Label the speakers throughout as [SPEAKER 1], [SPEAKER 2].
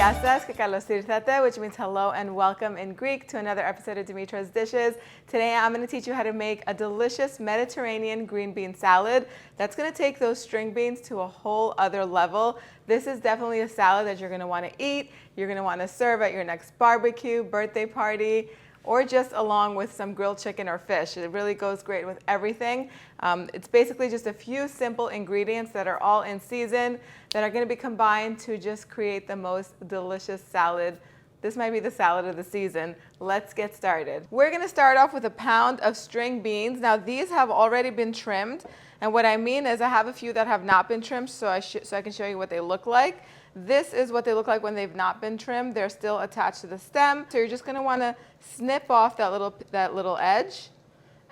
[SPEAKER 1] Yasas, que kalos tirthete, which means hello and welcome in Greek to another episode of Dimitra's Dishes. Today I'm going to teach you how to make a delicious Mediterranean green bean salad that's going to take those string beans to a whole other level. This is definitely a salad that you're going to want to eat. You're going to want to serve at your next barbecue, birthday party, or just along with some grilled chicken or fish. It really goes great with everything. It's basically just a few simple ingredients that are all in season that are going to be combined to just create the most delicious salad. This might be the salad of the season. Let's get started. We're going to start off with a pound of string beans. Now these have already been trimmed, and what I mean is I have a few that have not been trimmed, so I can show you what they look like. This is what they look like when they've not been trimmed. They're still attached to the stem. So you're just going to want to snip off that little edge,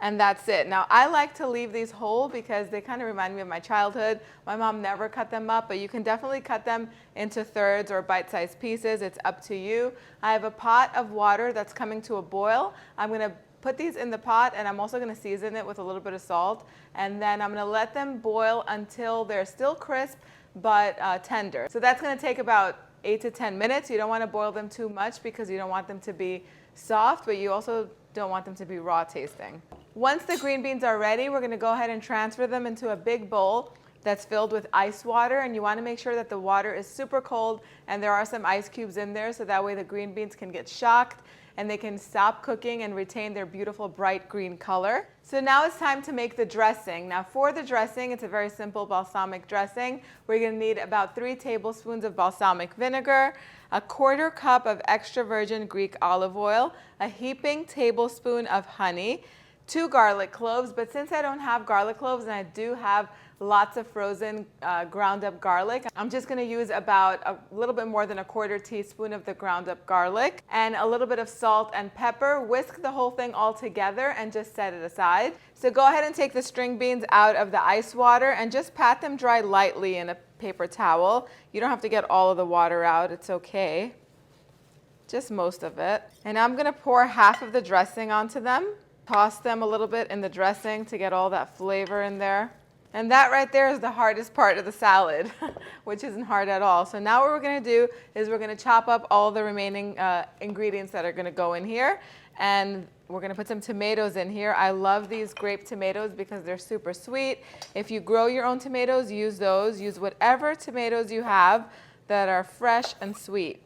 [SPEAKER 1] and that's it. Now I like to leave these whole because they kind of remind me of my childhood. My mom never cut them up, but you can definitely cut them into thirds or bite-sized pieces. It's up to you. I have a pot of water that's coming to a boil. I'm going to put these in the pot, and I'm also going to season it with a little bit of salt, and then I'm going to let them boil until they're still crisp but tender. So that's going to take about 8 to 10 minutes. You don't want to boil them too much because you don't want them to be soft, but you also don't want them to be raw tasting. Once the green beans are ready, we're going to go ahead and transfer them into a big bowl that's filled with ice water, and you want to make sure that the water is super cold and there are some ice cubes in there, so that way the green beans can get shocked and they can stop cooking and retain their beautiful bright green color. So now it's time to make the dressing. Now for the dressing, it's a very simple balsamic dressing. We're going to need about 3 tablespoons of balsamic vinegar, a 1/4 cup of extra virgin Greek olive oil, a heaping tablespoon of honey, 2 garlic cloves, but since I don't have garlic cloves and I do have lots of frozen ground up garlic, I'm just going to use about a little bit more than a 1/4 teaspoon of the ground up garlic and a little bit of salt and pepper. Whisk the whole thing all together and just set it aside. So go ahead and take the string beans out of the ice water and just pat them dry lightly in a paper towel. You don't have to get all of the water out, it's okay. Just most of it. And I'm going to pour half of the dressing onto them. Toss them a little bit in the dressing to get all that flavor in there. And that right there is the hardest part of the salad, which isn't hard at all. So now what we're going to do is we're going to chop up all the remaining ingredients that are going to go in here. And we're going to put some tomatoes in here. I love these grape tomatoes because they're super sweet. If you grow your own tomatoes, use those. Use whatever tomatoes you have that are fresh and sweet.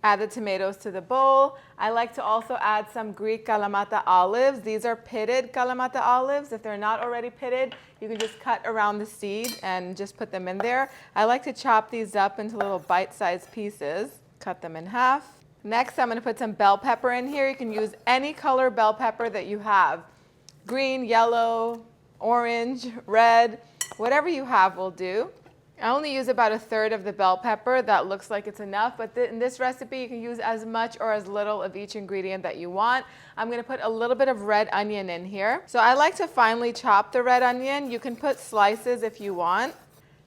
[SPEAKER 1] Add the tomatoes to the bowl. I like to also add some Greek Kalamata olives. These are pitted Kalamata olives. If they're not already pitted, you can just cut around the seed and just put them in there. I like to chop these up into little bite-sized pieces. Cut them in half. Next, I'm going to put some bell pepper in here. You can use any color bell pepper that you have. Green, yellow, orange, red, whatever you have will do. I only use about 1/3 of the bell pepper. That looks like it's enough, but in this recipe you can use as much or as little of each ingredient that you want. I'm going to put a little bit of red onion in here. So I like to finely chop the red onion. You can put slices if you want.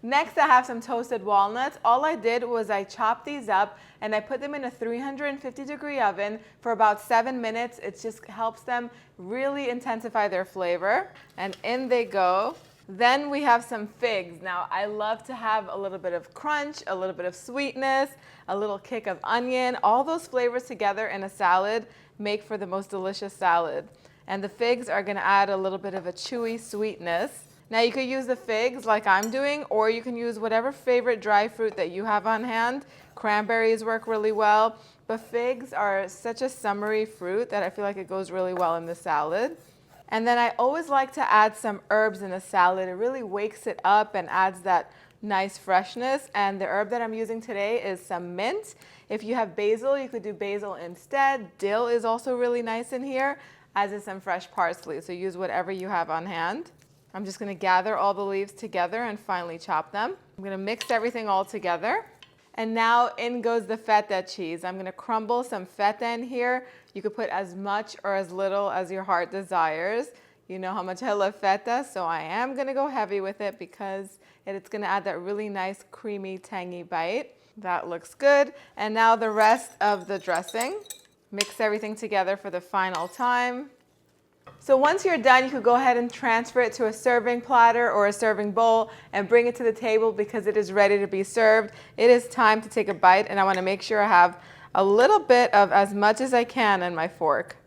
[SPEAKER 1] Next, I have some toasted walnuts. All I did was I chopped these up and I put them in a 350-degree oven for about 7 minutes. It just helps them really intensify their flavor. And in they go. Then we have some figs. Now I love to have a little bit of crunch, a little bit of sweetness, a little kick of onion. All those flavors together in a salad make for the most delicious salad. And the figs are going to add a little bit of a chewy sweetness. Now you could use the figs like I'm doing, or you can use whatever favorite dry fruit that you have on hand. Cranberries work really well, but figs are such a summery fruit that I feel like it goes really well in the salad. And then I always like to add some herbs in a salad. It really wakes it up and adds that nice freshness. And the herb that I'm using today is some mint. If you have basil, you could do basil instead. Dill is also really nice in here, as is some fresh parsley. So use whatever you have on hand. I'm just going to gather all the leaves together and finely chop them. I'm going to mix everything all together. And now in goes the feta cheese. I'm going to crumble some feta in here. You could put as much or as little as your heart desires. You know how much I love feta, so I am going to go heavy with it because it's going to add that really nice, creamy, tangy bite. That looks good. And now the rest of the dressing. Mix everything together for the final time. So once you're done, you could go ahead and transfer it to a serving platter or a serving bowl and bring it to the table because it is ready to be served. It is time to take a bite, and I want to make sure I have a little bit of as much as I can in my fork.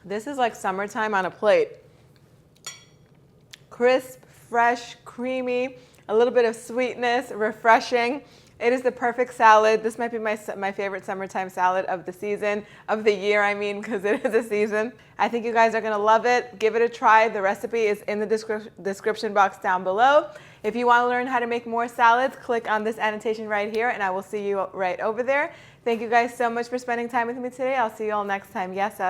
[SPEAKER 1] This is like summertime on a plate. Crisp, fresh, creamy, a little bit of sweetness, refreshing. It is the perfect salad. This might be my favorite summertime salad of the season, of the year, I mean, because it is a season. I think you guys are going to love it. Give it a try. The recipe is in the description box down below. If you want to learn how to make more salads, click on this annotation right here, and I will see you right over there. Thank you guys so much for spending time with me today. I'll see you all next time. Yes,